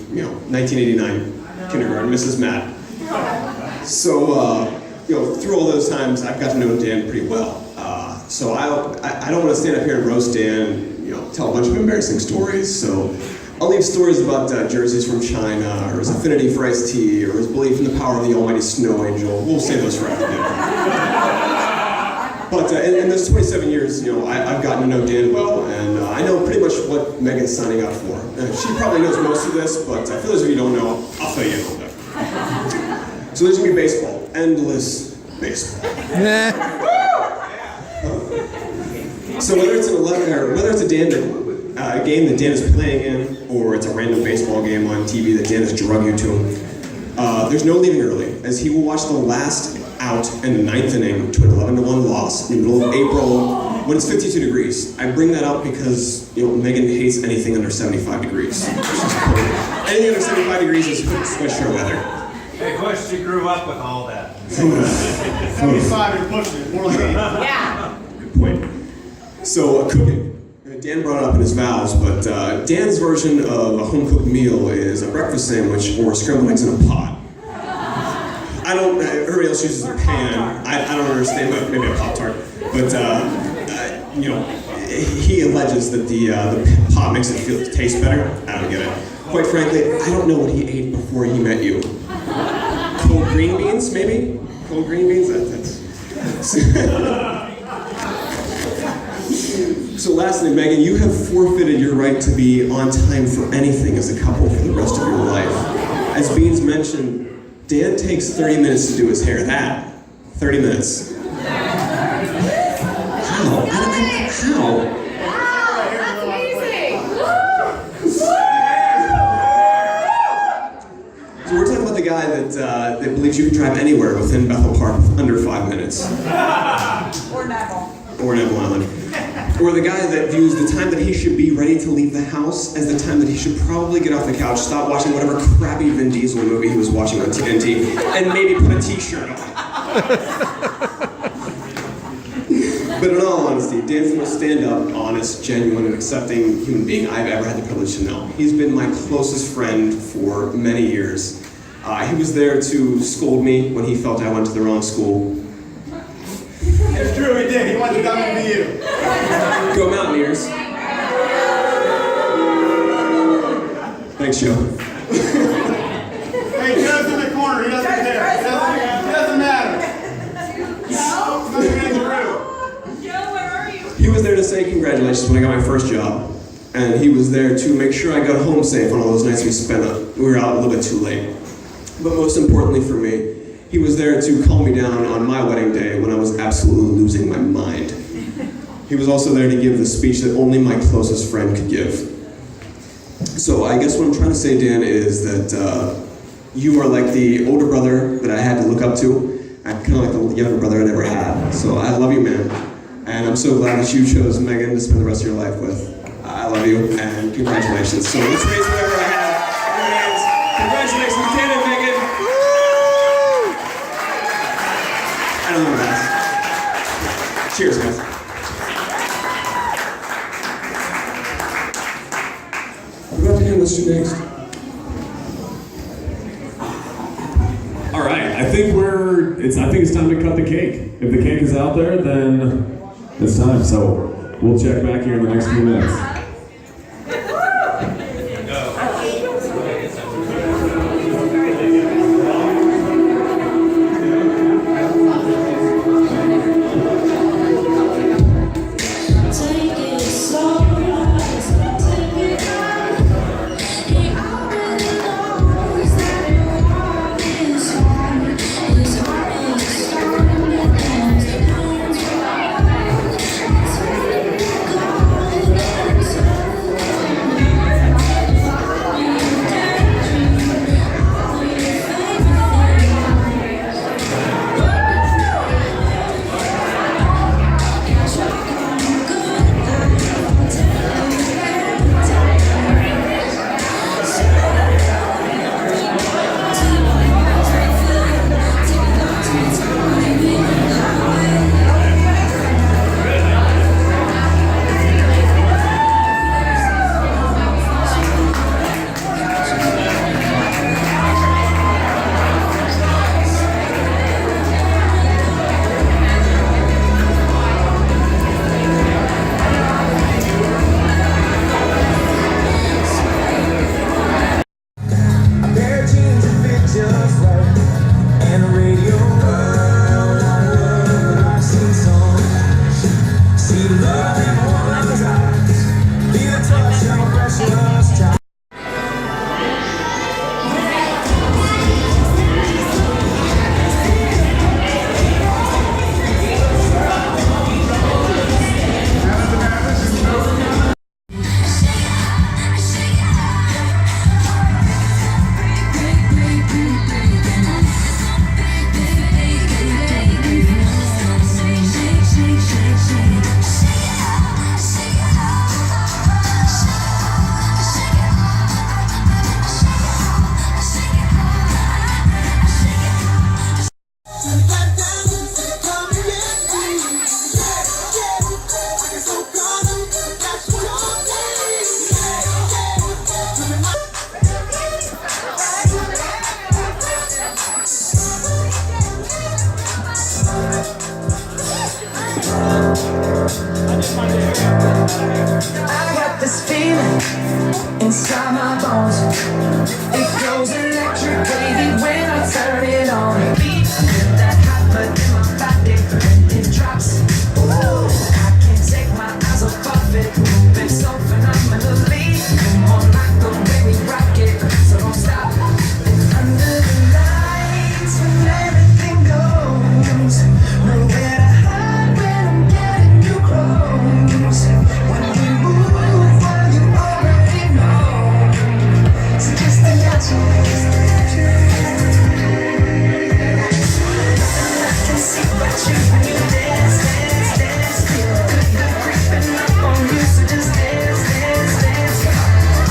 1989, kindergarten, Mrs. Matt. So, through all those times, I've got to know Dan pretty well. So I don't want to stand up here and roast Dan, tell a bunch of embarrassing stories. So I'll leave stories about jerseys from China, or his affinity for iced tea, or his belief in the power of the almighty snow angel. We'll save those for after dinner. But in those 27 years, I've gotten to know Dan well, and I know pretty much what Megan's signing up for. She probably knows most of this, but for those of you who don't know, I'll fill you in a little bit. So there's going to be baseball. Endless baseball. So whether it's a game that Dan is playing in, or it's a random baseball game on TV that Dan has drug you to, there's no leaving early, as he will watch the last out in the 9th inning to an 11-1 loss in the middle of April when it's 52 degrees. I bring that up because Megan hates anything under 75 degrees. Anything under 75 degrees is sweatshirt weather. Hey, Bush, you grew up with all that. 75 and pushing it, more like 80. Yeah. Good point. So, cooking. Dan brought it up in his vows, but Dan's version of a home-cooked meal is a breakfast sandwich or scrambled eggs in a pot. Everybody else uses a pan. I don't understand, but maybe a Pop-Tart. But, he alleges that the pot makes it taste better. I don't get it. quite frankly, I don't know what he ate before he met you. Cold green beans, maybe? Cold green beans? So lastly, Megan, you have forfeited your right to be on time for anything as a couple for the rest of your life. As Beans mentioned, Dan takes 30 minutes to do his hair. 30 minutes. How? How? So we're talking about the guy that believes you can drive anywhere within Bethel Park under 5 minutes. Or Neville. Or Neville Island. Or the guy that views the time that he should be ready to leave the house as the time that he should probably get off the couch, stop watching whatever crappy Vin Diesel movie he was watching on TNT, and maybe put a t-shirt on. But in all honesty, Dan's the most stand-up, honest, genuine, and accepting human being I've ever had the privilege to know. He's been my closest friend for many years. He was there to scold me when he felt I went to the wrong school. It's true, he did. He wanted to come into you. Go Mountaineers. Thanks, Joe. Hey, Joe's in the corner. He doesn't care. It doesn't matter. Joe, where are you? He was there to say congratulations when I got my first job. And he was there to make sure I got home safe on all those nights we were out a little bit too late. But most importantly for me, he was there to calm me down on my wedding day when I was absolutely losing my mind. He was also there to give the speech that only my closest friend could give. So I guess what I'm trying to say, Dan, is that you are like the older brother that I had to look up to. I'm kind of like the younger brother I never had. So I love you, man. And I'm so glad that you chose Megan to spend the rest of your life with. I love you, and congratulations. So let's raise whatever I have. Congratulations, Dan and Megan. I don't know that. Cheers, guys. What about him? Let's do next. All right, I think it's time to cut the cake. If the cake is out there, then it's time. So we'll check back here in the next few minutes. I got this feeling inside my bones. It goes electric wavy when I turn it on. I feel that hot blood in my body when it drops. Ooh, I can't take my eyes off it, moving so phenomenally. More like the way we rock it, so don't stop. Under the lights when everything goes, nowhere to hide when I'm getting you close. When we move, well you already know. So just imagine. I can see what you when you dance, dance, dance. Feel good creeping up on you, so just dance, dance, dance.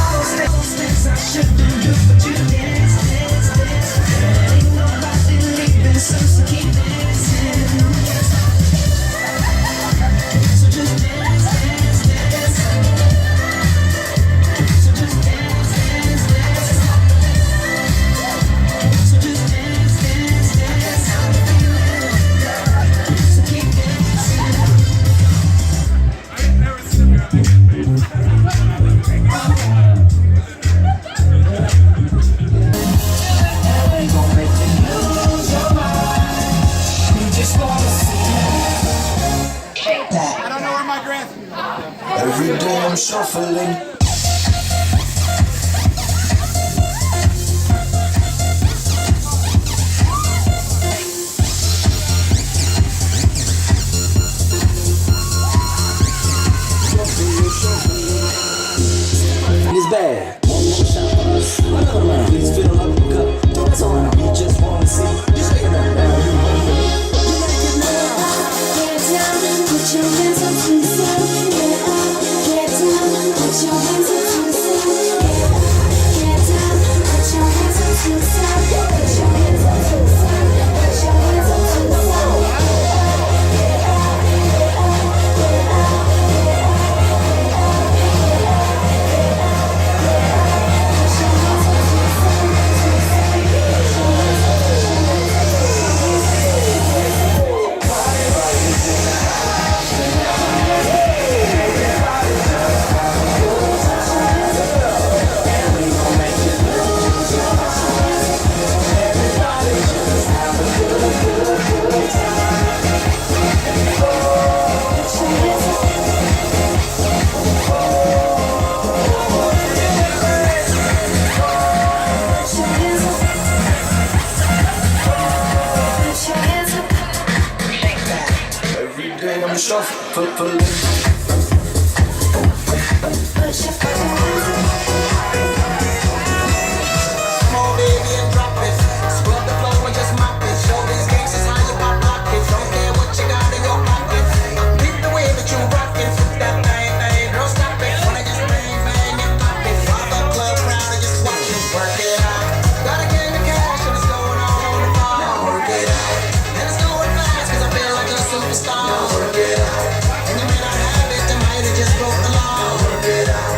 All those things I shouldn't do, but you dance, dance, dance. Ain't nobody leaving, so keep dancing. So just dance, dance, dance. So just dance, dance, dance. So just dance, dance, dance. So keep dancing. We gon' make you lose your mind. We just wanna see you shake that. I don't know where my grandson is. Every day I'm shuffling. It's bad. One more shot for us. Another round. Please fill up the cup. Don't it's on. We just wanna see. Just shake it up now. You want it. You like it now. Get down and put your hands up to the sun. Get down and put your hands up to the sun. Get down and put your hands up to the sun. Put your hands up to the sun. Put your hands up to the sun. Every day I'm shuffling. Come on, baby, and drop it. Scrub the floor and just mop it. Show these gangsters how you pop pockets. Don't care what you got in your pocket. Pick the way that you rock it. That bang, bang, girl, stop it. Wanna just bang, bang, and pop it. While the club crowd and just watch it. Work it out. Gotta get the cash and it's going on the bar. Now work it out. And it's going fast 'cause I feel like a superstar. Now work it out. And you may not have it, they might have just broke the law. Now work it out.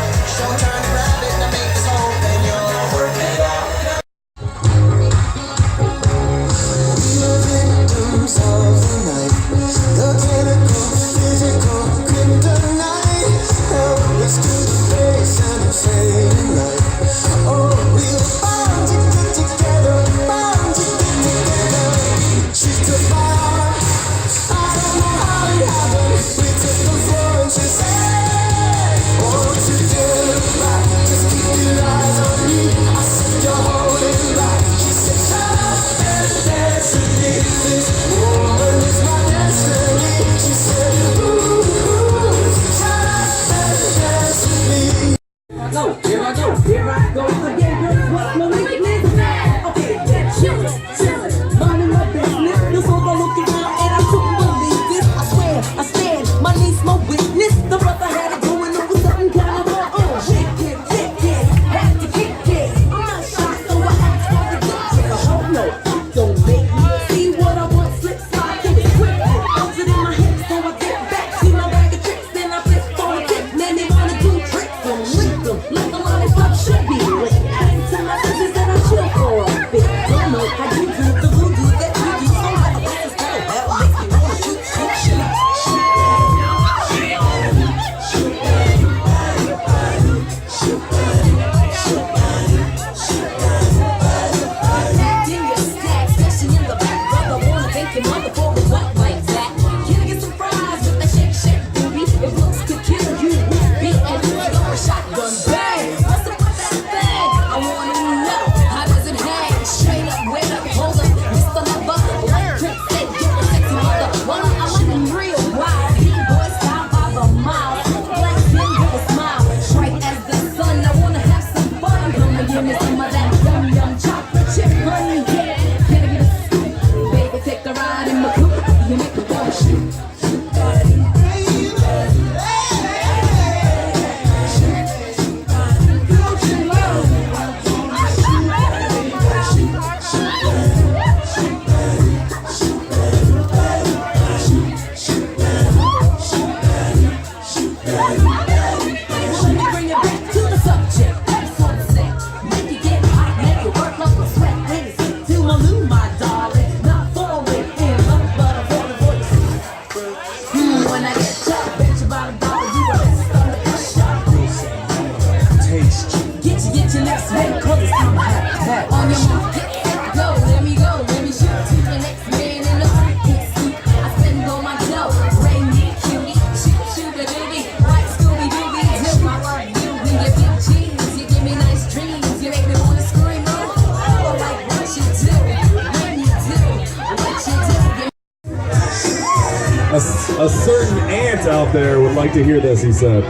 A certain aunt out there would like to hear this, he said.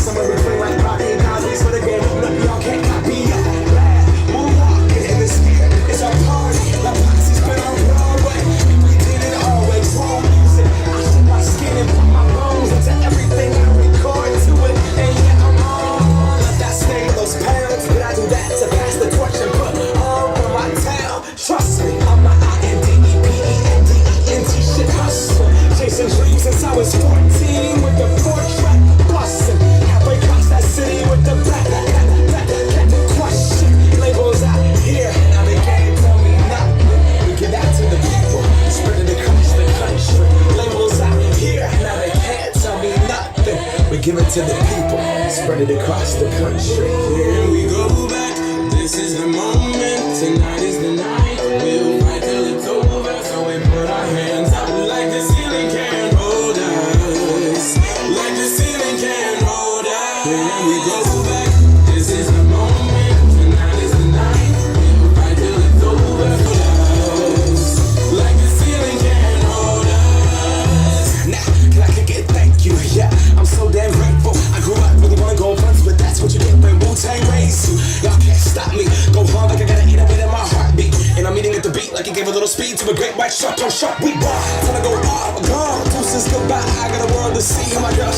Somewhere between like Rocky and Cosby's for the game. Y'all can't copy. Moonwalk. started across the country. Here we go back, this is the moment, tonight is the night. We'll fight till it's over, so we put our hands up like the ceiling can't hold us. Like the ceiling can't hold us. Here we go back, this is the moment, tonight is the night. We'll fight till it's over, like the ceiling can't hold us. Now, can I kick it? Thank you, yeah, I'm so damn grateful. I grew up really wanna go fronts, but that's what you get when Wu-Tang raised you. Y'all can't stop me, go hard like I gotta eat a bit of my heartbeat. And I'm eating at the beat like it gave a little speed to a great white shark on shark. We rock, time to go off, gone. Deuces goodbye, I got a world to see. And my girl